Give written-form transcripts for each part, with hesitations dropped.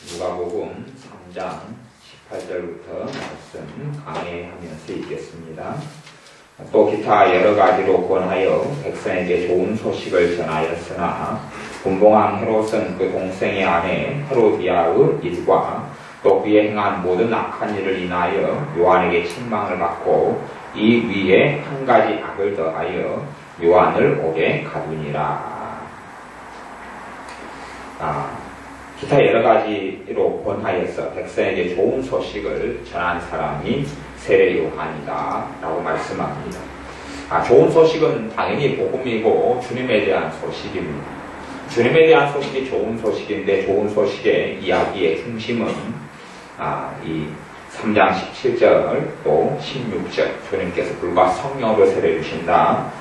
누가복음 3장 18절부터 말씀 강해하면서 읽겠습니다. 또 기타 여러 가지로 권하여 백성에게 좋은 소식을 전하였으나 분봉왕 헤롯은 그 동생의 아내 헤로디아의 일과 또 그의 행한 모든 악한 일을 인하여 요한에게 책망을 받고 이 위에 한 가지 악을 더하여 요한을 옥에 가두니라. 기타 여러 가지로 권하여서 백성에게 좋은 소식을 전한 사람이 세례 요한이다 라고 말씀합니다. 좋은 소식은 당연히 복음이고 주님에 대한 소식입니다. 주님에 대한 소식이 좋은 소식인데 좋은 소식의 이야기의 중심은 이 3장 17절 또 16절 주님께서 불과 성령으로 세례 주신다.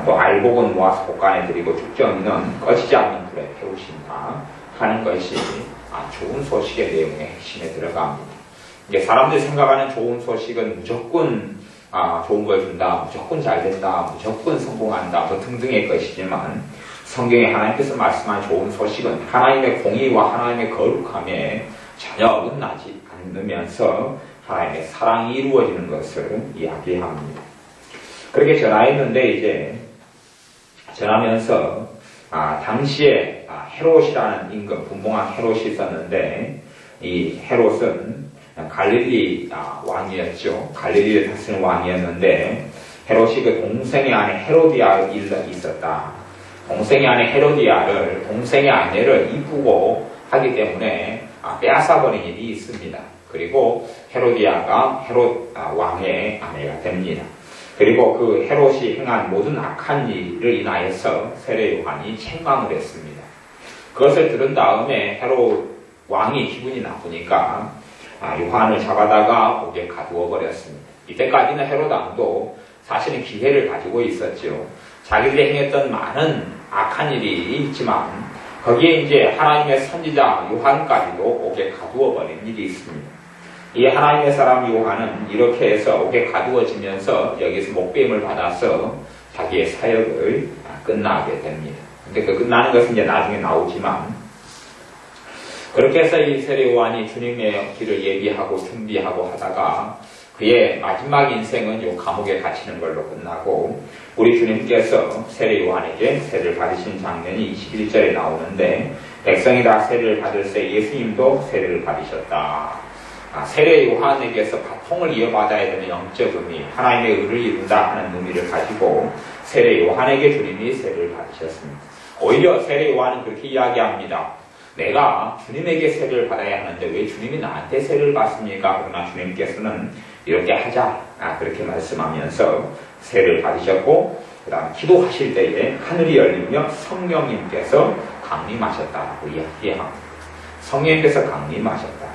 또 알곡은 모아서 볶아내 드리고 죽정이는 꺼지지 않는 불에 태우신다 하는 것이 좋은 소식의 내용의 핵심에 들어갑니다. 이게 사람들이 생각하는 좋은 소식은 무조건 좋은 걸 준다, 무조건 잘 된다, 무조건 성공한다 뭐 등등의 것이지만 성경에 하나님께서 말씀한 좋은 소식은 하나님의 공의와 하나님의 거룩함에 전혀 어긋나지 않으면서 하나님의 사랑이 이루어지는 것을 이야기합니다. 그렇게 전하였는데 이제 전하면서 당시에 헤롯이라는 임금, 분봉왕 헤롯이 있었는데 이 헤롯은 갈릴리 왕이었죠. 갈릴리를 다스리는 왕이었는데 헤롯이 그 동생의 아내 헤로디아가 있었다. 동생의 아내 헤로디아를 동생의 아내를 이쁘고 하기 때문에 빼앗아버린 일이 있습니다. 그리고 헤로디아가 헤롯 왕의 아내가 됩니다. 그리고 그 헤롯이 행한 모든 악한 일을 인하여서 세례 요한이 책망을 했습니다. 그것을 들은 다음에 헤롯 왕이 기분이 나쁘니까 요한을 잡아다가 옥에 가두어 버렸습니다. 이때까지는 헤롯 왕도 사실은 기회를 가지고 있었죠. 자기들이 행했던 많은 악한 일이 있지만 거기에 이제 하나님의 선지자 요한까지도 옥에 가두어 버린 일이 있습니다. 이 하나님의 사람 요한은 이렇게 해서 옥에 가두어지면서 여기서 목배임을 받아서 자기의 사역을 끝나게 됩니다. 근데 그 끝나는 것은 이제 나중에 나오지만 그렇게 해서 이 세례 요한이 주님의 길을 예비하고 준비하고 하다가 그의 마지막 인생은 요 감옥에 갇히는 걸로 끝나고 우리 주님께서 세례 요한에게 세례를 받으신 장면이 21절에 나오는데 백성이 다 세례를 받을 때 예수님도 세례를 받으셨다. 세례 요한에게서 바통을 이어받아야 되는 영적 의미, 하나님의 의를 이룬다 하는 의미를 가지고 세례 요한에게 주님이 세례를 받으셨습니다. 오히려 세례 요한은 그렇게 이야기합니다. 내가 주님에게 세례를 받아야 하는데 왜 주님이 나한테 세례를 받습니까? 그러나 주님께서는 이렇게 하자 그렇게 말씀하면서 세례를 받으셨고 그 다음 기도하실 때에 하늘이 열리며 성령님께서 강림하셨다고 이야기합니다. 성령님께서 강림하셨다.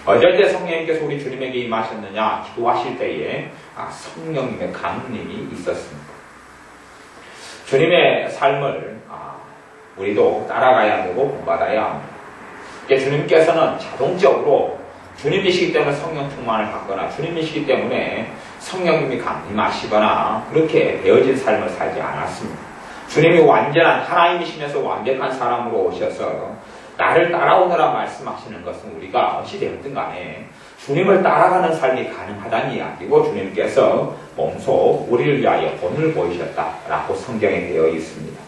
어쩔 때 성령님께서 우리 주님에게 임하셨느냐? 기도하실 때에 성령님의 강림이 있었습니다. 주님의 삶을 우리도 따라가야 되고 본받아야 합니다. 주님께서는 자동적으로 주님이시기 때문에 성령 충만을 받거나 주님이시기 때문에 성령님이 강림하시거나 그렇게 되어진 삶을 살지 않았습니다. 주님이 완전한 하나님이시면서 완벽한 사람으로 오셔서 나를 따라오느라 말씀하시는 것은 우리가 어찌되었든 간에 주님을 따라가는 삶이 가능하다는 이야기고 주님께서 몸소 우리를 위하여 본을 보이셨다라고 성경에 되어 있습니다.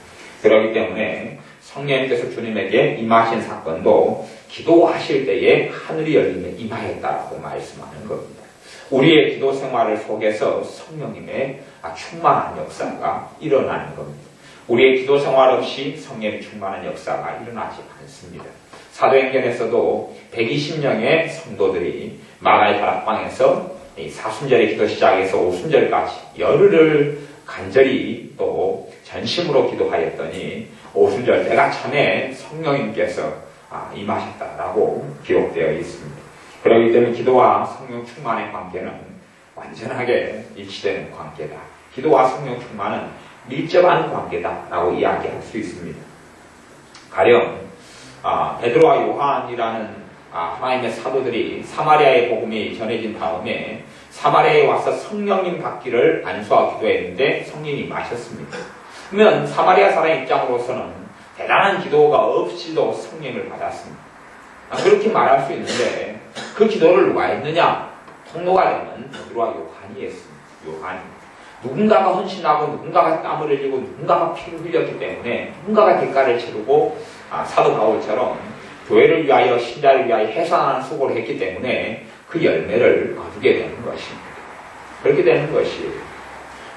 그렇기 때문에 성령님께서 주님에게 임하신 사건도 기도하실 때에 하늘이 열리며 임하였다라고 말씀하는 겁니다. 우리의 기도 생활을 속에서 성령님의 충만한 역사가 일어나는 겁니다. 우리의 기도 생활 없이 성령의 충만한 역사가 일어나지 않습니다. 사도행전에서도 120명의 성도들이 마가의 다락방에서 사순절의 기도 시작해서 오순절까지 열흘을 간절히 또 전심으로 기도하였더니 오순절 때가 참에 성령님께서 임하셨다라고 기록되어 있습니다. 그렇기 때문에 기도와 성령 충만의 관계는 완전하게 일치되는 관계다. 기도와 성령 충만은 밀접한 관계다라고 이야기할 수 있습니다. 가령 베드로와 요한이라는 하나님의 사도들이 사마리아의 복음이 전해진 다음에 사마리아에 와서 성령님 받기를 안수하고 기도했는데 성령님이 임하셨습니다. 그러면 사마리아 사람 입장으로서는 대단한 기도가 없이도 성령을 받았습니다. 그렇게 말할 수 있는데 그 기도를 누가 했느냐? 통로가 되는 베드로와 요한이 했습니다. 요한이. 누군가가 헌신하고 누군가가 땀을 흘리고 누군가가 피를 흘렸기 때문에 누군가가 대가를 치르고 사도 바울처럼 교회를 위하여 신자를 위하여 해산하는 수고를 했기 때문에 그 열매를 거두게 되는 것입니다. 그렇게 되는 것이에요.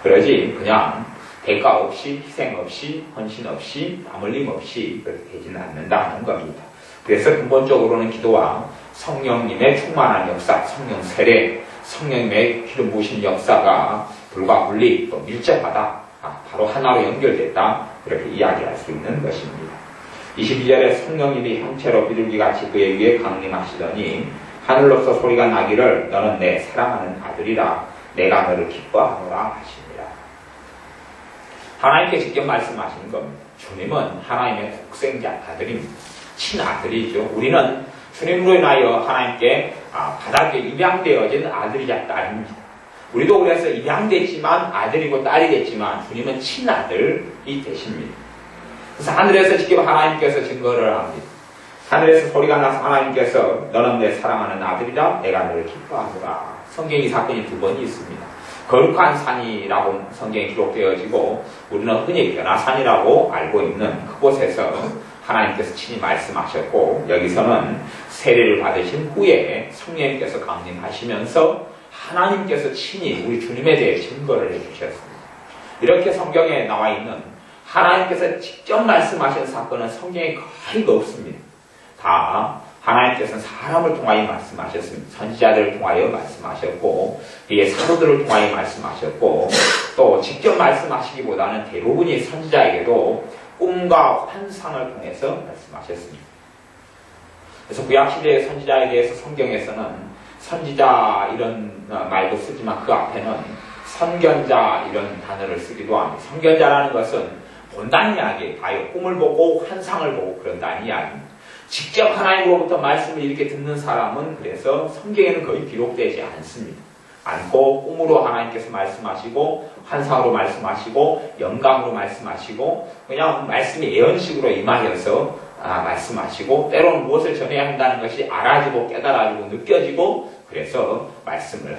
그러지 그냥 대가 없이 희생 없이 헌신 없이 땀 흘림 없이 그렇게 되지는 않는다는 겁니다. 그래서 근본적으로는 기도와 성령님의 충만한 역사, 성령 세례, 성령님의 기름 부으신 역사가 불과 분리 또 밀접하다, 바로 하나로 연결됐다, 그렇게 이야기할 수 있는 것입니다. 22절에 성령님이 형체로 비둘기같이 그의 위에 강림하시더니 하늘로서 소리가 나기를 너는 내 사랑하는 아들이라 내가 너를 기뻐하노라 하십니다. 하나님께 직접 말씀하시는 겁니다. 주님은 하나님의 독생자 아들입니다. 친아들이죠. 우리는 주님으로 인하여 하나님께 바닥에 입양되어진 아들이자 딸입니다. 우리도 그래서 입양됐지만 아들이고 딸이 됐지만 주님은 친아들이 되십니다. 그래서 하늘에서 직접 하나님께서 증거를 합니다. 하늘에서 소리가 나서 하나님께서 너는 내 사랑하는 아들이라 내가 너를 기뻐하노라. 성경에 이 사건이 두 번이 있습니다. 거룩한 산이라고 성경에 기록되어지고 우리는 흔히 변화산이라고 알고 있는 그곳에서 하나님께서 친히 말씀하셨고 여기서는 세례를 받으신 후에 성령님께서 강림하시면서 하나님께서 친히 우리 주님에 대해 증거를 해주셨습니다. 이렇게 성경에 나와 있는 하나님께서 직접 말씀하신 사건은 성경에 거의 없습니다. 다 하나님께서는 사람을 통하여 말씀하셨습니다. 선지자들을 통하여 말씀하셨고 이게 사도들을 통하여 말씀하셨고 또 직접 말씀하시기보다는 대부분이 선지자에게도 꿈과 환상을 통해서 말씀하셨습니다. 그래서 구약시대의 선지자에 대해서 성경에서는 선지자 이런 말도 쓰지만 그 앞에는 선견자 이런 단어를 쓰기도 합니다. 선견자라는 것은 본다는 이야기, 꿈을 보고 환상을 보고 그런다는 이야기입니다. 직접 하나님으로부터 말씀을 이렇게 듣는 사람은 그래서 성경에는 거의 기록되지 않습니다. 않고 꿈으로 하나님께서 말씀하시고 환상으로 말씀하시고 영감으로 말씀하시고 그냥 말씀이 예언식으로 임하여서 말씀하시고 때로는 무엇을 전해야 한다는 것이 알아지고 깨달아지고 느껴지고 그래서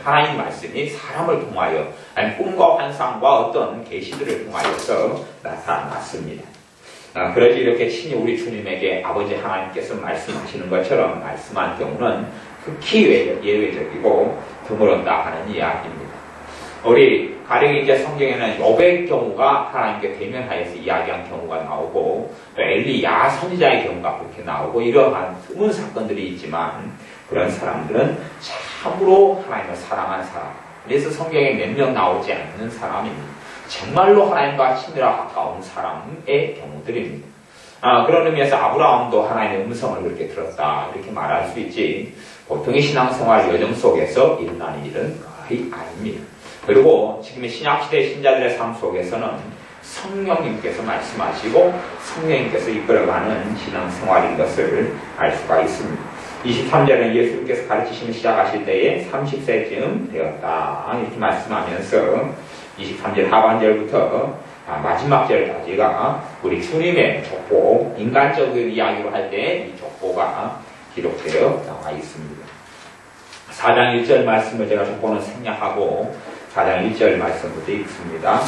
하나님 말씀이 사람을 통하여 아니 꿈과 환상과 어떤 계시들을 통하여서 나타났습니다. 그러지 이렇게 친히 우리 주님에게 아버지 하나님께서 말씀하시는 것처럼 말씀한 경우는 극히 예외적이고 드물었다 하는 이야기입니다. 우리 가령 이제 성경에는 욥의 경우가 하나님께 대면하여서 이야기한 경우가 나오고 또 엘리야 선지자의 경우가 그렇게 나오고 이러한 드문 사건들이 있지만 그런 사람들은 참으로 하나님을 사랑한 사람. 그래서 성경에 몇 명 나오지 않는 사람입니다. 정말로 하나님과 친밀하고 가까운 사람의 경우들입니다. 그런 의미에서 아브라함도 하나님의 음성을 그렇게 들었다 이렇게 말할 수 있지 보통의 신앙생활 여정 속에서 일어나는 일은 거의 아닙니다. 그리고 지금의 신약시대 신자들의 삶 속에서는 성령님께서 말씀하시고 성령님께서 이끌어가는 신앙생활인 것을 알 수가 있습니다. 23절은 예수님께서 가르치시면 시작하실 때에 30세쯤 되었다 이렇게 말씀하면서 23절 하반절부터 마지막 절까지가 우리 주님의 족보, 인간적인 이야기로 할 때 이 족보가 기록되어 나와 있습니다. 4장 1절 말씀을 제가 족보는 생략하고 4장 1절 말씀부터 읽습니다.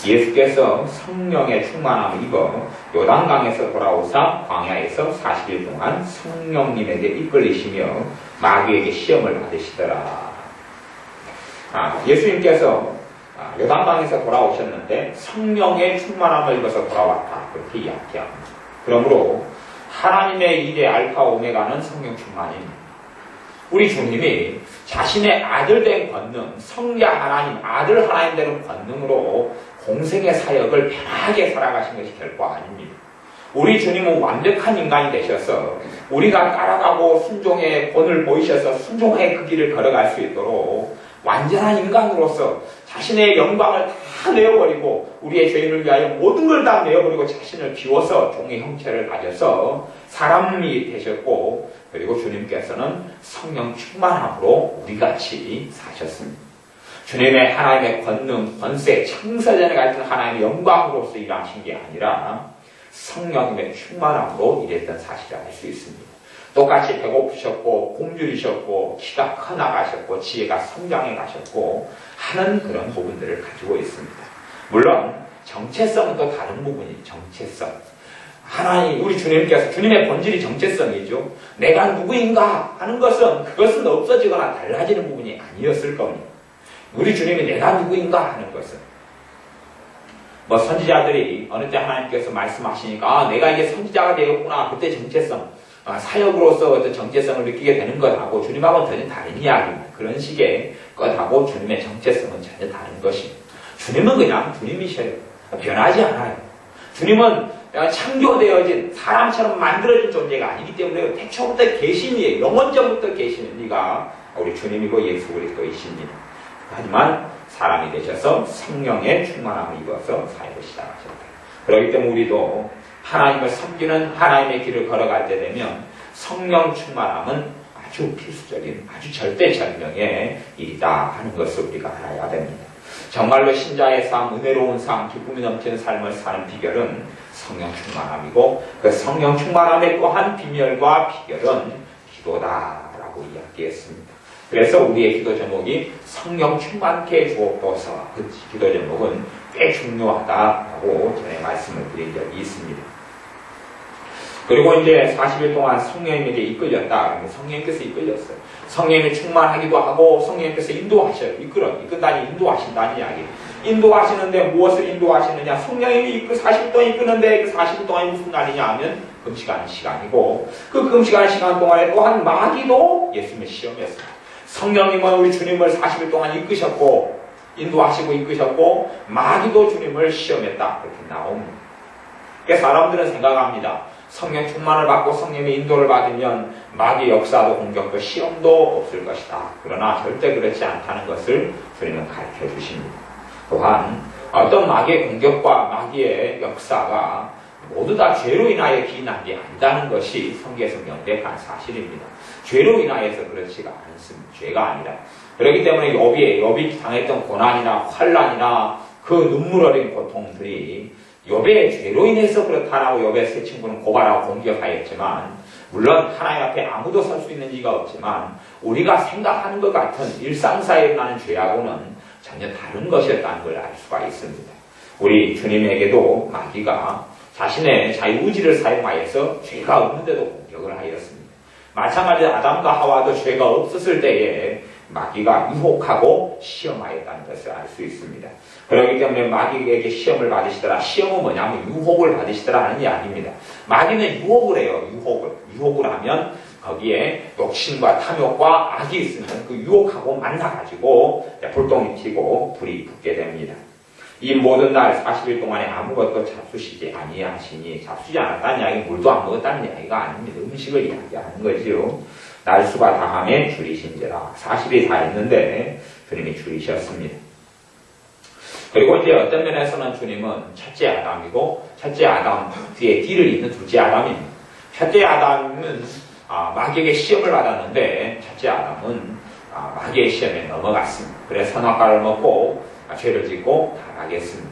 예수께서 성령의 충만함을 입어 요단강에서 돌아오사 광야에서 40일 동안 성령님에게 이끌리시며 마귀에게 시험을 받으시더라. 예수님께서 요단강에서 돌아오셨는데 성령의 충만함을 입어서 돌아왔다. 그렇게 이야기합니다. 그러므로 하나님의 일의 알파 오메가는 성령 충만입니다. 우리 주님이 자신의 아들된 권능, 성자 하나님, 아들 하나님 되는 권능으로 공생의 사역을 편하게 살아가신 것이 결코 아닙니다. 우리 주님은 완벽한 인간이 되셔서 우리가 따라가고 순종의 본을 보이셔서 순종의 그 길을 걸어갈 수 있도록 완전한 인간으로서 자신의 영광을 다 내어버리고 우리의 죄인을 위하여 모든 걸 다 내어버리고 자신을 비워서 종의 형체를 가져서 사람이 되셨고 그리고 주님께서는 성령 충만함으로 우리같이 사셨습니다. 주님의 하나님의 권능, 권세, 창세전에 같은 하나님의 영광으로서 일하신 게 아니라 성령님의 충만함으로 일했던 사실을 알 수 있습니다. 똑같이 배고프셨고 굶주리셨고 키가 커나가셨고 지혜가 성장해 가셨고 하는 그런 부분들을 가지고 있습니다. 물론 정체성은 또 다른 부분이 정체성. 하나님, 우리 주님께서 주님의 본질이 정체성이죠. 내가 누구인가 하는 그것은 없어지거나 달라지는 부분이 아니었을 겁니다. 우리 주님이 내가 누구인가 하는 것은 선지자들이 어느 때 하나님께서 말씀하시니까 내가 이제 선지자가 되었구나. 그때 정체성, 사역으로서 어떤 정체성을 느끼게 되는 것하고 주님하고는 전혀 다른 이야기입니다. 그런 식의 것하고 주님의 정체성은 전혀 다른 것입니다. 주님은 그냥 주님이셔요. 변하지 않아요. 주님은 창조되어진 사람처럼 만들어진 존재가 아니기 때문에 태초부터 계신 이에요. 영원전부터 계시는 이가 우리 주님이고 예수 그리스도이십니다. 하지만 사람이 되셔서 성령의 충만함을 입어서 사역을 시작하셨다. 그렇기 때문에 우리도 하나님을 섬기는 하나님의 길을 걸어갈 때 되면 성령 충만함은 아주 필수적인 아주 절대절명의 일이다 하는 것을 우리가 알아야 됩니다. 정말로 신자의 삶, 은혜로운 삶, 기쁨이 넘치는 삶을 사는 비결은 성령 충만함이고 그 성령 충만함의 또한 비밀과 비결은 기도다라고 이야기했습니다. 그래서 우리의 기도 제목이 성령 충만케 주옵소서. 그 기도 제목은 꽤 중요하다라고 전에 말씀을 드린 적이 있습니다. 그리고 이제 40일 동안 성령님에게 이끌렸다. 성령님께서 이끌렸어요. 성령님이 충만하기도 하고 성령님께서 인도하셔요. 이끈다니 인도하신다는 이야기. 인도하시는데 무엇을 인도하시느냐? 성령님이 40일 동안 이끄는데 그 40일 동안이 무슨 날이냐 하면 금식하는 시간이고 그 금식하는 시간 동안에 또한 마귀도 예수님을 시험했어요. 성령님은 우리 주님을 40일 동안 이끄셨고 인도하시고 이끄셨고 마귀도 주님을 시험했다. 그렇게 나옵니다. 그래서 사람들은 생각합니다. 성령 충만을 받고 성령의 인도를 받으면 마귀 역사도 공격도 시험도 없을 것이다. 그러나 절대 그렇지 않다는 것을 주님은 가르쳐 주십니다. 또한 어떤 마귀의 공격과 마귀의 역사가 모두 다 죄로 인하여 기인한 게 아니다는 것이 성경에서 명백한 사실입니다. 죄로 인하여서 그렇지가 않습니다. 죄가 아니라. 그렇기 때문에 욥이 당했던 고난이나 환난이나 그 눈물 어린 고통들이 욥의 죄로 인해서 그렇다라고 욥의 세 친구는 고발하고 공격하였지만 물론 하나님 앞에 아무도 설 수 있는 이가 없지만 우리가 생각하는 것 같은 일상사에 나는 죄하고는 전혀 다른 것이었다는 걸 알 수가 있습니다. 우리 주님에게도 마귀가 자신의 자유의지를 사용하여서 죄가 없는데도 공격을 하였습니다. 마찬가지로 아담과 하와도 죄가 없었을 때에 마귀가 유혹하고 시험하였다는 것을 알 수 있습니다. 그렇기 때문에 마귀에게 시험을 받으시더라. 시험은 뭐냐면 유혹을 받으시더라 하는 이야기입니다. 마귀는 유혹을 해요. 유혹을 하면 거기에 욕심과 탐욕과 악이 있으면 그 유혹하고 만나가지고 불똥이 튀고 불이 붙게 됩니다. 이 모든 날 40일 동안에 아무것도 잡수시지 아니하시니 잡수지 않았다는 이야기 물도 안 먹었다는 이야기가 아닙니다. 음식을 이야기하는 거지요. 날수가 다함에 줄이신지라. 40일 다 했는데 주님이 줄이셨습니다. 그리고 이제 어떤 면에서는 주님은 첫째 아담이고 첫째 아담 뒤에 뒤를 잇는 둘째 아담입니다. 첫째 아담은 마귀에게 시험을 받았는데 첫째 아담은 마귀의 시험에 넘어갔습니다. 그래서 선악과를 먹고 죄를 짓고 타락했습니다.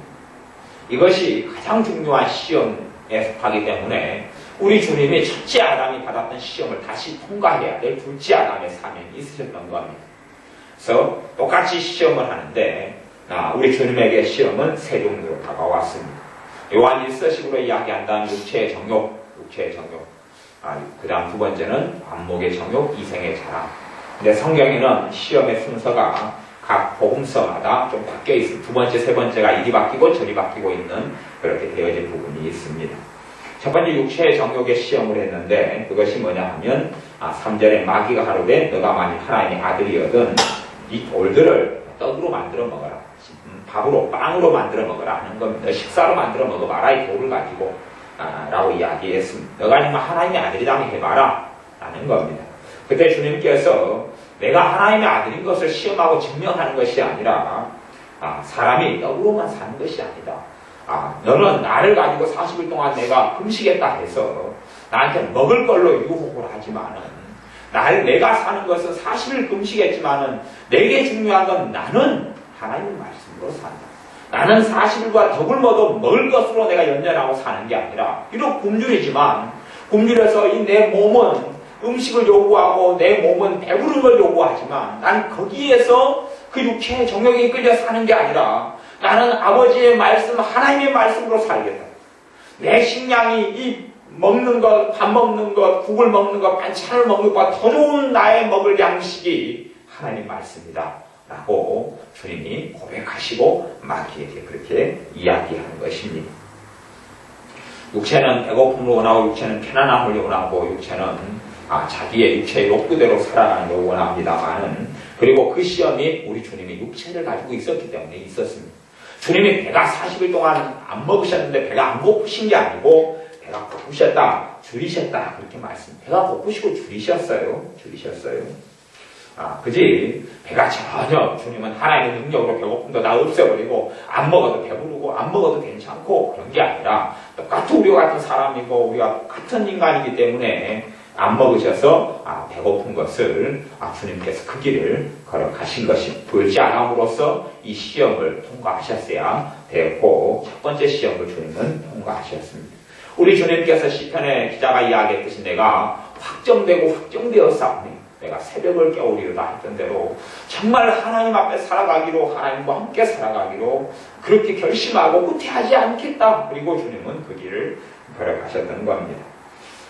이것이 가장 중요한 시험에 속하기 때문에 우리 주님이 첫째 아담이 받았던 시험을 다시 통과해야 될 둘째 아담의 사명이 있으셨던 겁니다. 그래서 똑같이 시험을 하는데 우리 주님에게 시험은 세 종류로 다가왔습니다. 요한 1서식으로 이야기한다면 육체의 정욕. 그 다음 두 번째는 안목의 정욕, 이생의 자랑. 근데 성경에는 시험의 순서가 각 복음서마다 좀 바뀌어 있습니다. 두 번째, 세 번째가 이리 바뀌고 저리 바뀌고 있는 그렇게 되어진 부분이 있습니다. 첫 번째 육체의 정욕의 시험을 했는데 그것이 뭐냐 하면 3절에 마귀가 하루되 너가 만일 하나님의 아들이거든 이 돌들을 떡으로 만들어 먹어라. 밥으로 빵으로 만들어 먹어라 하는 겁니다. 식사로 만들어 먹어봐라 이 돌을 가지고 라고 이야기했습니다. 너가 하나님의 아들이라면 해봐라 라는 겁니다. 그때 주님께서 내가 하나님의 아들인 것을 시험하고 증명하는 것이 아니라 사람이 떡으로만 사는 것이 아니다. 너는 나를 가지고 40일 동안 내가 금식했다 해서 나한테 먹을 걸로 유혹을 하지만은 내가 사는 것은 40일 금식했지만은 내게 중요한 건 나는 하나님의 말씀으로 산다. 나는 40일과 더불 먹을 것으로 내가 연연하고 사는 게 아니라 비록 굶주리지만 굶주려서 이 내 몸은 음식을 요구하고 내 몸은 배부른 걸 요구하지만 난 거기에서 그 육체의 정욕에 끌려 사는 게 아니라 나는 아버지의 말씀, 하나님의 말씀으로 살겠다. 내 식량이 이 먹는 것, 밥 먹는 것, 국을 먹는 것, 반찬을 먹는 것, 더 좋은 나의 먹을 양식이 하나님 말씀이다. 라고 주님이 고백하시고 마귀에게 그렇게 이야기하는 것입니다. 육체는 배고픔을 원하고 육체는 편안함을 원하고 육체는 자기의 육체의 욕구대로 살아가는 걸 원합니다만은 그리고 그 시험이 우리 주님이 육체를 가지고 있었기 때문에 있었습니다. 주님이 배가 40일 동안 안 먹으셨는데 배가 안 고프신 게 아니고 배가 고프셨다, 줄이셨다 그렇게 말씀. 배가 고프시고 줄이셨어요. 그지? 배가 전혀 주님은 하나님의 능력으로 배고픔도 다 없애버리고 안 먹어도 배부르고 안 먹어도 괜찮고 그런 게 아니라 똑같은 우리와 같은 사람이고 우리가 같은 인간이기 때문에 안 먹으셔서 배고픈 것을 주님께서 그 길을 걸어가신 것이 불지 않음으로써 이 시험을 통과하셨어야 되었고 첫 번째 시험을 주님은 통과하셨습니다. 우리 주님께서 시편의 기자가 이야기했듯이 내가 확정되고 확정되었사오니 내가 새벽을 깨우리로다 했던 대로 정말 하나님 앞에 살아가기로 하나님과 함께 살아가기로 그렇게 결심하고 후퇴하지 않겠다. 그리고 주님은 그 길을 걸어가셨던 겁니다.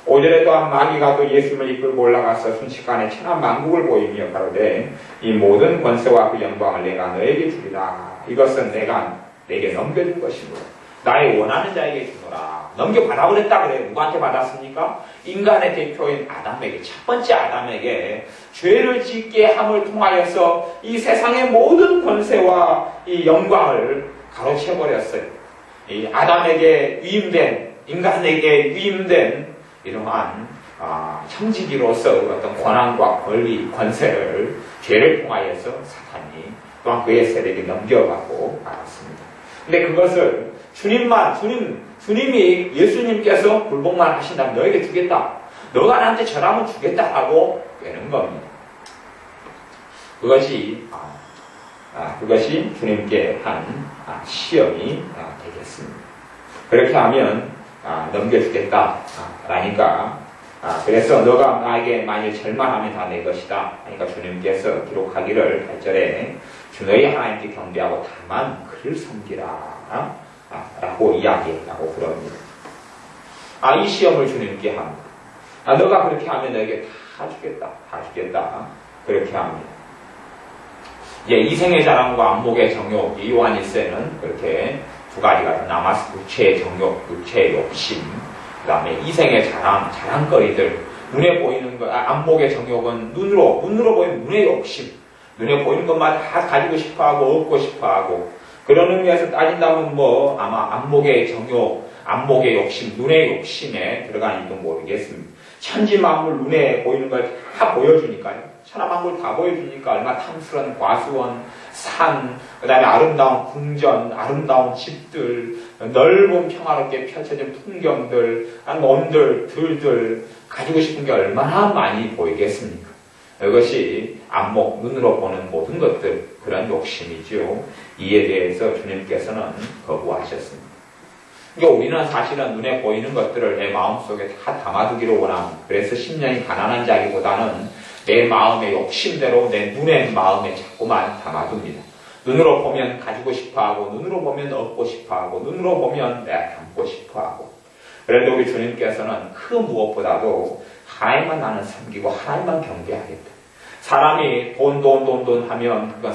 5절에 또한 마귀가 또 예수님을 이끌고 올라가서 순식간에 천한 만국을 보이며 가로되 이 모든 권세와 그 영광을 내가 너에게 주리라. 이것은 내가 내게 넘겨줄 것이므로 나의 원하는 자에게 주노라. 넘겨받아버렸다 그래요. 누구한테 받았습니까? 인간의 대표인 아담에게, 첫 번째 아담에게 죄를 짓게 함을 통하여서 이 세상의 모든 권세와 이 영광을 가로채버렸어요. 이 아담에게 위임된, 인간에게 위임된 이러한 청지기로서 어떤 권한과 권리, 권세를 죄를 통하여서 사탄이 또한 그의 세력에 넘겨가고 말았습니다. 근데 그것을 주님이 예수님께서 불복만 하신다면 너에게 주겠다. 너가 나한테 절하면 주겠다라고 꿰는 겁니다. 그것이 주님께 한 시험이 되겠습니다. 그렇게 하면 넘겨주겠다. 라니까 그래서 너가 나에게 만일 절망하면 다 내 것이다. 그러니까 주님께서 기록하기를 8절에 주 너희 하나님께 경배하고 다만 그를 섬기라. 라고 이야기했다고 그럽니다. 이 시험을 주님께 합니다. 너가 그렇게 하면 너에게 다 주겠다. 그렇게 합니다. 이생의 자랑과 안목의 정욕, 이 요한 1세는 그렇게 두 가지가 남았습니다. 육체의 정욕, 육체의 욕심, 그 다음에 이생의 자랑거리들, 눈에 보이는 것, 안목의 정욕은 눈으로 보이는 눈의 욕심, 눈에 보이는 것만 다 가지고 싶어하고 얻고 싶어하고 그런 의미에서 따진다면 아마 안목의 정욕, 안목의 욕심, 눈의 욕심에 들어가는지도 모르겠습니다. 천지 만물 눈에 보이는 걸 다 보여주니까요. 천하만물 다 보여주니까 얼마나 탐스러운 과수원, 산, 그 다음에 아름다운 궁전, 아름다운 집들, 넓은 평화롭게 펼쳐진 풍경들, 놈들, 들들 가지고 싶은 게 얼마나 많이 보이겠습니까? 이것이 안목, 눈으로 보는 모든 것들, 그런 욕심이죠. 이에 대해서 주님께서는 거부하셨습니다. 그러니까 우리는 사실은 눈에 보이는 것들을 내 마음속에 다 담아두기를 원합니다. 그래서 심령이 가난한 자기보다는 내 마음의 욕심대로 내 눈의 마음에 자꾸만 담아둡니다. 눈으로 보면 가지고 싶어하고 눈으로 보면 얻고 싶어하고 눈으로 보면 내가 담고 싶어하고 그런데 우리 주님께서는 그 무엇보다도 하나님만 나는 섬기고 하나님만 경배하겠다. 사람이 돈 하면 그건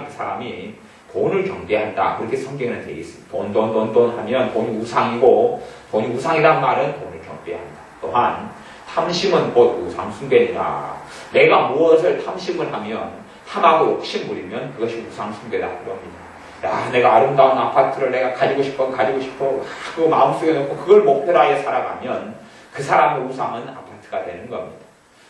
사람이 돈을 경배한다. 그렇게 성경에는 되어 있습니다. 돈 하면 돈이 우상이고 돈이 우상이란 말은 돈을 경배한다. 또한 탐심은 곧 우상숭배니라. 내가 무엇을 탐심을 하면 탐하고 욕심 부리면 그것이 우상숭배다. 그럽니다. 내가 아름다운 아파트를 내가 가지고 싶어 그거 마음속에 놓고 그걸 목표로 하여 살아가면 그 사람의 우상은 아파트가 되는 겁니다.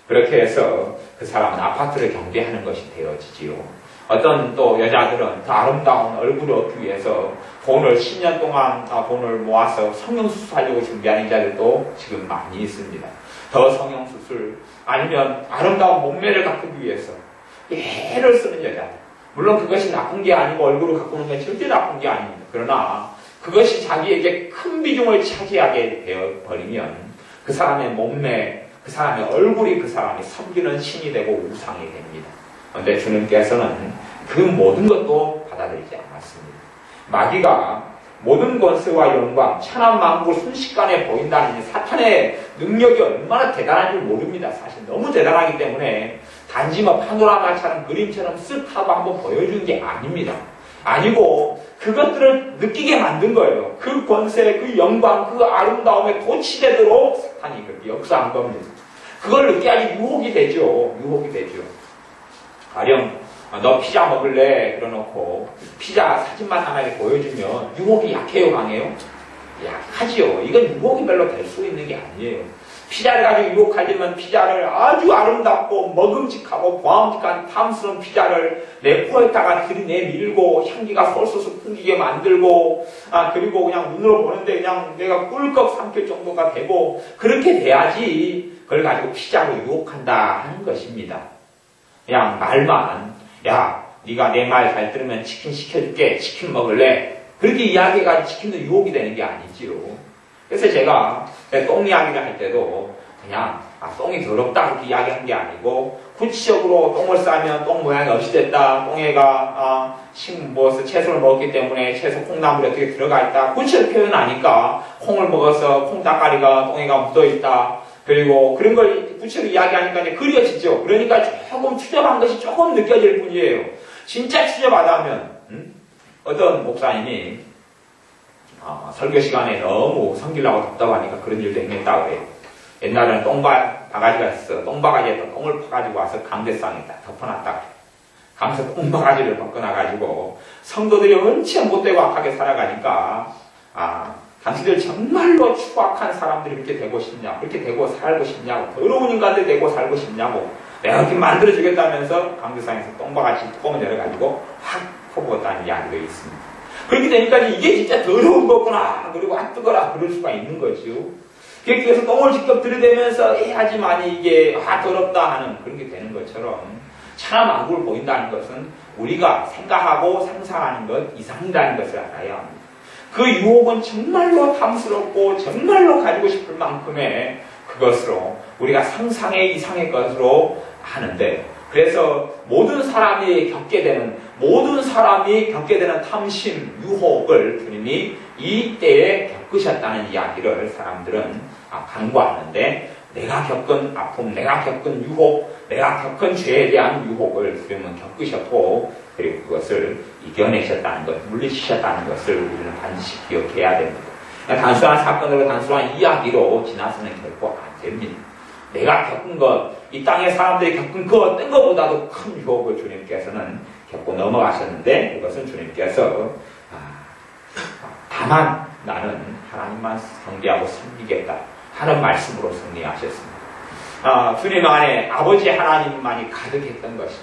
그렇게 해서 그 사람은 아파트를 경배하는 것이 되어지지요. 어떤 또 여자들은 더 아름다운 얼굴을 얻기 위해서 돈을 10년 동안 돈을 모아서 성형수술하려고 준비하는 자들도 지금 많이 있습니다. 더 성형수술 아니면 아름다운 몸매를 가꾸기 위해서 애를 쓰는 여자들. 물론 그것이 나쁜 게 아니고 얼굴을 가꾸는 건 절대 나쁜 게 아닙니다. 그러나 그것이 자기에게 큰 비중을 차지하게 되어버리면 그 사람의 몸매, 그 사람의 얼굴이 그 사람이 섬기는 신이 되고 우상이 됩니다. 그런데 주님께서는 그 모든 것도 받아들이지 않았습니다. 마귀가 모든 권세와 영광, 천한 만국을 순식간에 보인다는 사탄의 능력이 얼마나 대단한 줄 모릅니다. 사실 너무 대단하기 때문에 단지 파노라마처럼 그림처럼 쓱 하고 한번 보여준 게 아닙니다. 아니고 그것들을 느끼게 만든 거예요. 그 권세, 그 영광, 그 아름다움에 도취되도록 사탄이 그렇게 역사한 겁니다. 그걸 느껴야지 유혹이 되죠. 유혹이 되죠. 가령 너 피자 먹을래? 그러놓고 피자 사진만 하나 보여주면 유혹이 약해요, 강해요? 약하지요. 이건 유혹이 별로 될 수 있는 게 아니에요. 피자를 가지고 유혹하려면 피자를 아주 아름답고 먹음직하고 보암직한 탐스러운 피자를 내 코에다가 들이내밀고 향기가 솔솔 풍기게 만들고 그리고 그냥 눈으로 보는데 그냥 내가 꿀꺽 삼킬 정도가 되고 그렇게 돼야지 그걸 가지고 피자로 유혹한다 하는 것입니다. 그냥 말만 야, 네가 내 말 잘 들으면 치킨 시켜줄게. 치킨 먹을래? 그렇게 이야기해가지고 치킨도 유혹이 되는 게 아니지요. 그래서 제가 똥 이야기를 할 때도 그냥 똥이 더럽다 그렇게 이야기한 게 아니고 구체적으로 똥을 싸면 똥 모양이 어찌됐다. 똥애가 채소를 먹었기 때문에 채소 콩나물이 어떻게 들어가 있다. 구체적으로 표현하니까 콩을 먹어서 콩따까리가 똥애가 묻어있다. 그리고 그런 걸 구체적으로 이야기하니까 이제 그려지죠. 그러니까 조금 추접한 것이 조금 느껴질 뿐이에요. 진짜 추접하다면 어떤 목사님이 설교 시간에 너무 성기려고 답답하니까 그런 일도 행했다고 해요. 옛날에는 똥바가지가 있어. 똥바가지에다 똥을 파가지고 와서 강대상에다 덮어놨다고 해요. 가면서 똥바가지를 벗겨놔가지고 성도들이 엄청 못되고 악하게 살아가니까 당신들 정말로 추악한 사람들이 그렇게 되고 싶냐? 그렇게 되고 살고 싶냐고? 더러운 인간들 되고 살고 싶냐고? 내가 그렇게 만들어주겠다면서 강대상에서 똥바가지 뚜껑을 열어가지고 확 퍼부었다는 이야기가 있습니다. 그렇게 되니까 이게 진짜 더러운 거구나. 그리고 뜨거라. 그럴 수가 있는 거죠. 그래서 똥을 직접 들이대면서 해야지만이 이게 더럽다 하는 그런 게 되는 것처럼 천하 만국을 보인다는 것은 우리가 생각하고 상상하는 것 이상이라는 것을 알아야 합니다. 그 유혹은 정말로 탐스럽고 정말로 가지고 싶을 만큼의 그것으로 우리가 상상의 이상의 것으로 하는데 그래서 모든 사람이 겪게 되는 탐심, 유혹을 주님이 이 때에 겪으셨다는 이야기를 사람들은 간과하는데 내가 겪은 아픔, 내가 겪은 유혹, 내가 겪은 죄에 대한 유혹을 주님은 겪으셨고 그리고 그것을 이겨내셨다는 것, 물리치셨다는 것을 우리는 반드시 기억해야 됩니다. 단순한 사건으로 단순한 이야기로 지나서는 결코 안 됩니다. 내가 겪은 것, 이 땅의 사람들이 겪은 그 어떤 것보다도 큰 유혹을 주님께서는 겪고 넘어가셨는데 그것은 주님께서 다만 나는 하나님만 경배하고 섬기겠다 하는 말씀으로 승리하셨습니다. 주님 안에 아버지 하나님만이 가득했던 것이죠.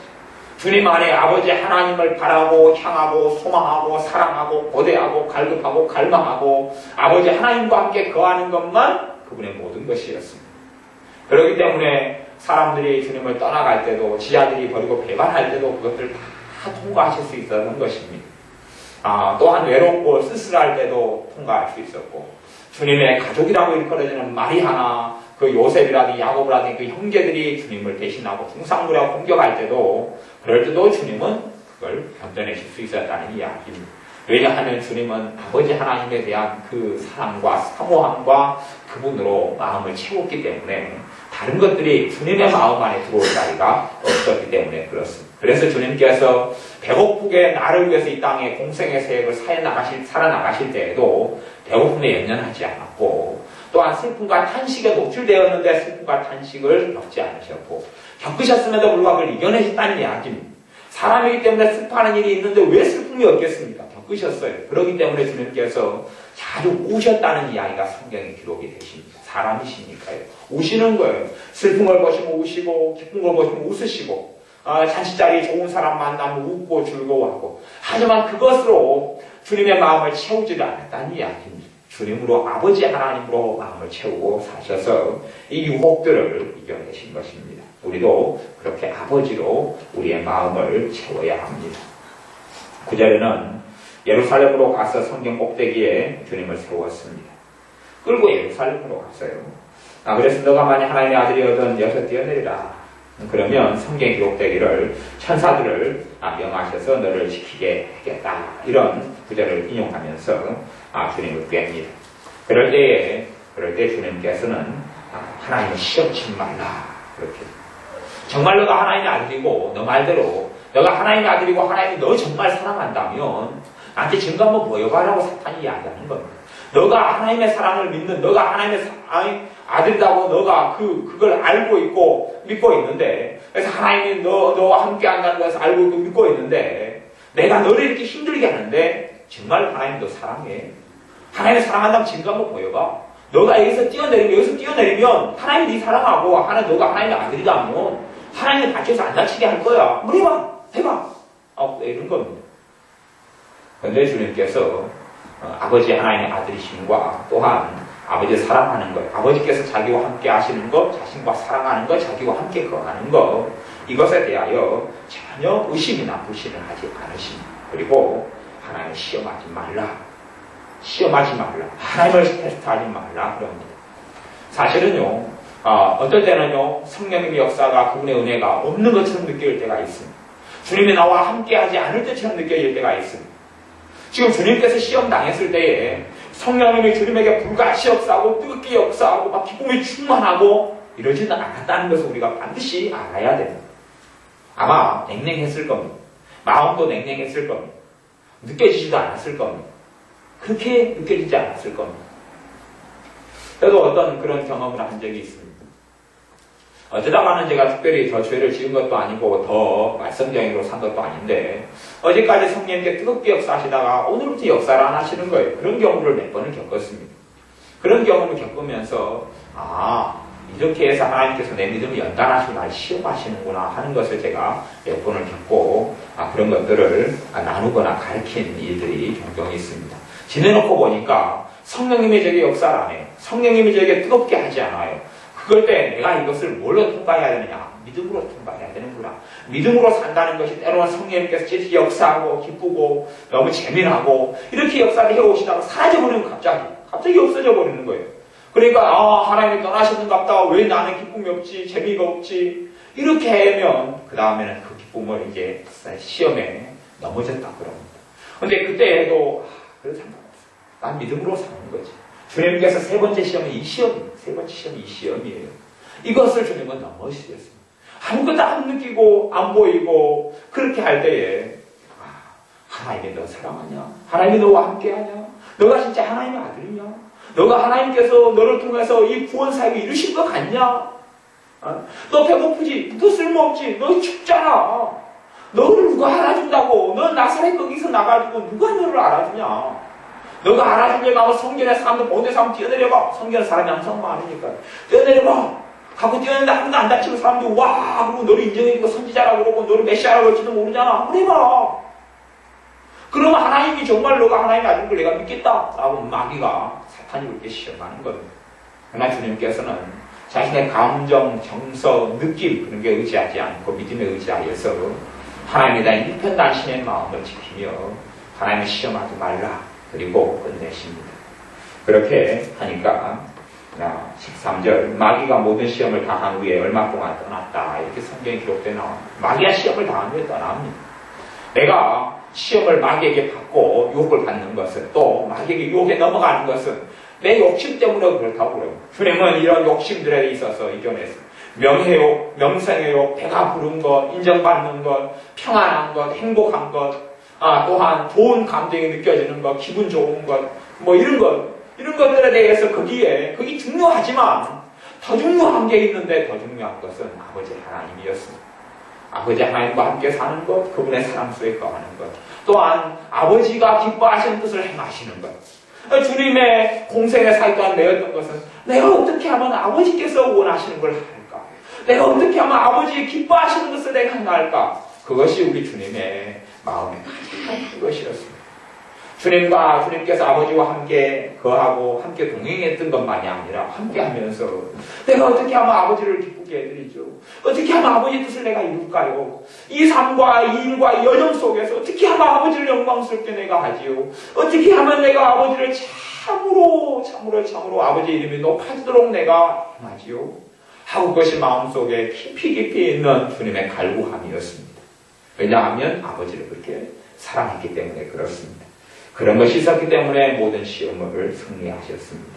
주님 안에 아버지 하나님을 바라고 향하고 소망하고 사랑하고 고대하고 갈급하고 갈망하고 아버지 하나님과 함께 거하는 것만 그분의 모든 것이었습니다. 그렇기 때문에 사람들이 주님을 떠나갈 때도 지하들이 버리고 배반할 때도 그것들 다 통과하실 수 있었던 것입니다. 또한 외롭고 쓸쓸할 때도 통과할 수 있었고 주님의 가족이라고 일컬어지는 마리아나 그 요셉이라든지 야곱이라든지 그 형제들이 주님을 대신하고 중상부라고 공격할 때도 그럴 때도 주님은 그걸 견뎌내실 수 있었다는 이야기입니다. 왜냐하면 주님은 아버지 하나님에 대한 그 사랑과 사모함과 그분으로 마음을 채웠기 때문에 다른 것들이 주님의 마음 안에 들어올 자리가 없었기 때문에 그렇습니다. 그래서 주님께서 배고프게 나를 위해서 이 땅에 공생의 세액을 살아나가실 때에도 배고픔에 연연하지 않았고 또한 슬픔과 탄식에 노출되었는데 슬픔과 탄식을 겪지 않으셨고 겪으셨음에도 불구하고 그걸 이겨내셨다는 이야기입니다. 사람이기 때문에 슬퍼하는 일이 있는데 왜 슬픔이 없겠습니까? 겪으셨어요. 그렇기 때문에 주님께서 자주 우셨다는 이야기가 성경에 기록이 되십니다. 사람이시니까요. 우시는 거예요. 슬픈 걸 보시면 우시고 기쁜 걸 보시면 웃으시고 잔치자리 좋은 사람 만나면 웃고 즐거워하고 하지만 그것으로 주님의 마음을 채우지를 않았다는 이야기입니다. 주님으로 아버지 하나님으로 마음을 채우고 사셔서 이 유혹들을 이겨내신 것입니다. 우리도 그렇게 아버지로 우리의 마음을 채워야 합니다. 9절에는 예루살렘으로 가서 성경 꼭대기에 주님을 세웠습니다. 끌고 예루살렘으로 갔어요. 그래서 너가 만약 하나님의 아들이거든 여기서 뛰어내리라. 그러면 성경에 기록되기를 천사들을 명하셔서 너를 지키게 하겠다. 이런 구절을 인용하면서 주님을 꾀합니다. 그럴 때 주님께서는 하나님을 시험 치지 말라. 그렇게. 정말 너가 하나님의 아들이고 너 말대로 너가 하나님의 아들이고 하나님이 너 정말 사랑한다면 나한테 증거 한번 보여봐라고 사탄이 이야기하는 겁니다. 너가 하나님의 사랑을 믿는 너가 하나님의 아들이라고 너가 그걸 알고 있고 믿고 있는데 그래서 하나님이 너와 함께 한다는 것을 알고 있고 믿고 있는데 내가 너를 이렇게 힘들게 하는데 정말 하나님 너 사랑해. 하나님을 사랑한다면 증거 한번 보여봐. 너가 여기서 뛰어내리면 하나님이 네 사랑하고 너가 하나님의 아들이라면 하나님을 다쳐서 안 다치게 할 거야. 해봐. 이런 겁니다. 그런데 주님께서 아버지 하나님의 아들이심과 또한 아버지를 사랑하는 것, 아버지께서 자기와 함께 하시는 것, 자신과 사랑하는 것, 자기와 함께 거하는 것, 이것에 대하여 전혀 의심이나 불신을 하지 않으십니다. 그리고 하나님을 시험하지 말라. 하나님을 테스트하지 말라. 그럽니다. 사실은요, 어떨 때는요, 성령님의 역사가 그분의 은혜가 없는 것처럼 느껴질 때가 있습니다. 주님이 나와 함께 하지 않을 때처럼 느껴질 때가 있습니다. 지금 주님께서 시험 당했을 때에 성령님이 주님에게 불같이 역사하고 뜨겁게 역사하고 막 기쁨이 충만하고 이러지는 않았다는 것을 우리가 반드시 알아야 됩니다. 아마 냉랭했을 겁니다. 마음도 냉랭했을 겁니다. 느껴지지도 않았을 겁니다. 그렇게 느껴지지 않았을 겁니다. 저도 어떤 그런 경험을 한 적이 있습니다. 어쩌다가는 제가 특별히 더 죄를 지은 것도 아니고 더 말썽쟁이로 산 것도 아닌데 어제까지 성령님께 뜨겁게 역사하시다가 오늘부터 역사를 안 하시는 거예요. 그런 경우를 몇 번을 겪었습니다. 그런 경험을 겪으면서 이렇게 해서 하나님께서 내 믿음을 연단하시고 날 시험하시는구나 하는 것을 제가 몇 번을 겪고 그런 것들을 나누거나 가르친 일들이 종종 있습니다. 지내놓고 보니까 성령님이 저에게 역사를 안 해요. 성령님이 저에게 뜨겁게 하지 않아요. 그럴 때 내가 이것을 뭘로 통과해야 되느냐? 믿음으로 통과해야 되는구나. 믿음으로 산다는 것이 때로는 성령님께서 지금 역사하고 기쁘고 너무 재미나고 이렇게 역사를 해오시다가 사라져버리면 갑자기 없어져 버리는 거예요. 그러니까 하나님이 떠나셨는갑다. 왜 나는 기쁨이 없지? 재미가 없지? 이렇게 하면 그 다음에는 그 기쁨을 이제 시험에 넘어졌다 그럽니다. 근데 그때에도 그런 상관없어요. 난 믿음으로 사는 거지. 주님께서 세 번째 시험은 이 시험입니다. 세 번째 시험이 이 시험이에요. 이것을 주님은 넘어지셨습니다. 아무것도 안 느끼고 안 보이고 그렇게 할 때에 하나님이 너 사랑하냐? 하나님이 너와 함께하냐? 너가 진짜 하나님의 아들이냐? 너가 하나님께서 너를 통해서 이 구원 사역을 이루실 것 같냐? 너 배고프지? 너 쓸모없지? 너 춥잖아. 너를 누가 알아준다고? 너 나사렛 거기서 나가지고 누가 너를 알아주냐? 너가 알아주려고 하면 성전에 사람들 보는데 사람 뛰어내려봐. 성전에 사람이 항상 많으니까. 뛰어내려봐. 가고 뛰어내는데 한 번도 안 다치고 사람들이 와! 그러고 너를 인정해주고 선지자라고 그러고 너를 메시아라고 할지도 모르잖아. 한번 해봐. 그러면 하나님이 정말 너가 하나님의 아들인 걸 내가 믿겠다. 라고 마귀가 사탄이 그렇게 시험하는 겁니다. 그러나 주님께서는 자신의 감정, 정서, 느낌 그런 게 의지하지 않고 믿음에 의지하여서 하나님에 대한 일편단심의 마음을 지키며 하나님을 시험하지 말라. 그리고 끝내십니다. 그렇게 하니까 13절 마귀가 모든 시험을 당한 후에 얼마 동안 떠났다. 이렇게 성경에 기록되어 나옵니다. 마귀가 시험을 당한 후에 떠납니다. 내가 시험을 마귀에게 받고 유혹을 받는 것은 또 마귀에게 유혹에 넘어가는 것은 내 욕심 때문에 그렇다고 그래요. 주님은 이런 욕심들에 있어서 이겨냈습니다. 명예욕, 명성의욕, 배가 부른 것, 인정받는 것, 평안한 것, 행복한 것, 또한 좋은 감정이 느껴지는 것, 기분 좋은 것, 이런 것들에 대해서 거기 중요하지만 더 중요한 게 있는데 더 중요한 것은 아버지 하나님이었습니다. 아버지 하나님과 함께 사는 것, 그분의 사랑 속에 거하는 것, 또한 아버지가 기뻐하시는 뜻을 행하시는 것. 주님의 공생의 살 동안 내었던 것은 내가 어떻게 하면 아버지께서 원하시는 걸 할까? 내가 어떻게 하면 아버지 기뻐하시는 것을 내가 행할까? 그것이 우리 주님의 마음의 가장 큰 것이었습니다. 주님께서 아버지와 함께 거하고 함께 동행했던 것만이 아니라 함께 하면서 내가 어떻게 하면 아버지를 기쁘게 해드리죠? 어떻게 하면 아버지의 뜻을 내가 이룰까요? 이 삶과 이 일과 이 여정 속에서 어떻게 하면 아버지를 영광스럽게 내가 하지요? 어떻게 하면 내가 아버지를 잘 참으로 아버지 이름이 높아지도록 내가 행하지요 하고 그것이 마음속에 깊이 있는 주님의 갈구함이었습니다. 왜냐하면 아버지를 그렇게 사랑했기 때문에 그렇습니다. 그런 것이 있었기 때문에 모든 시험을 승리하셨습니다.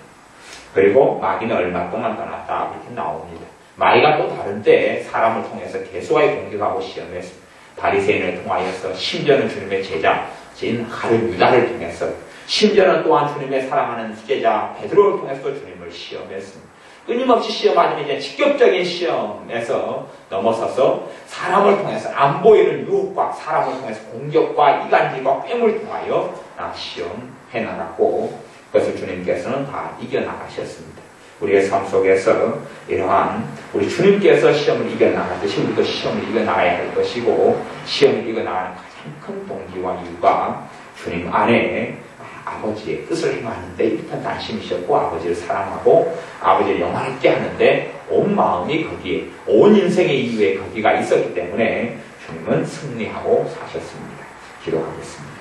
그리고 마귀는 얼마 동안 떠났다 이렇게 나옵니다. 마귀가 또 다른데 사람을 통해서 개수와의 공격하고 시험했습니다. 바리새인을 통하여서 심지어는 주님의 제자인 가룟 유다를 통해서 심지어는 또한 주님의 사랑하는 제자 베드로를 통해서 주님을 시험했습니다. 끊임없이 시험하지만 이제 직접적인 시험에서 넘어서서 사람을 통해서 안 보이는 유혹과 사람을 통해서 공격과 이간질과 꿰을 통하여 시험해 나갔고 그것을 주님께서는 다 이겨나가셨습니다. 우리의 삶 속에서 이러한 우리 주님께서 시험을 이겨나갔듯이 우리도 시험을 이겨나가야 할 것이고 시험을 이겨나가는 가장 큰 동기와 이유가 주님 안에 아버지의 뜻을 행하는데 일단 관심이셨고 아버지를 사랑하고 아버지를 영화롭게 하는데 온 마음이 거기에 온 인생의 이유에 거기가 있었기 때문에 주님은 승리하고 사셨습니다. 기도하겠습니다.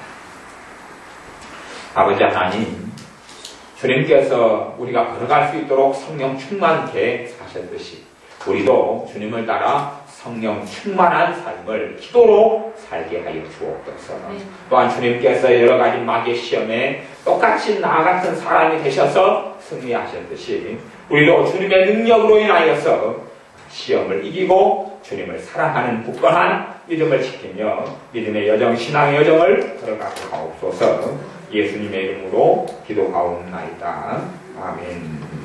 아버지 하나님 주님께서 우리가 걸어갈 수 있도록 성령 충만케 사셨듯이 우리도 주님을 따라 성령 충만한 삶을 기도로 살게 하여 주옵소서. 또한 주님께서 여러 가지 마귀의 시험에 똑같이 나 같은 사람이 되셔서 승리하셨듯이 우리도 주님의 능력으로 인하여서 시험을 이기고 주님을 사랑하는 굳건한 믿음을 지키며 믿음의 여정, 신앙의 여정을 걸어가게 하옵소서. 예수님의 이름으로 기도하옵나이다. 아멘.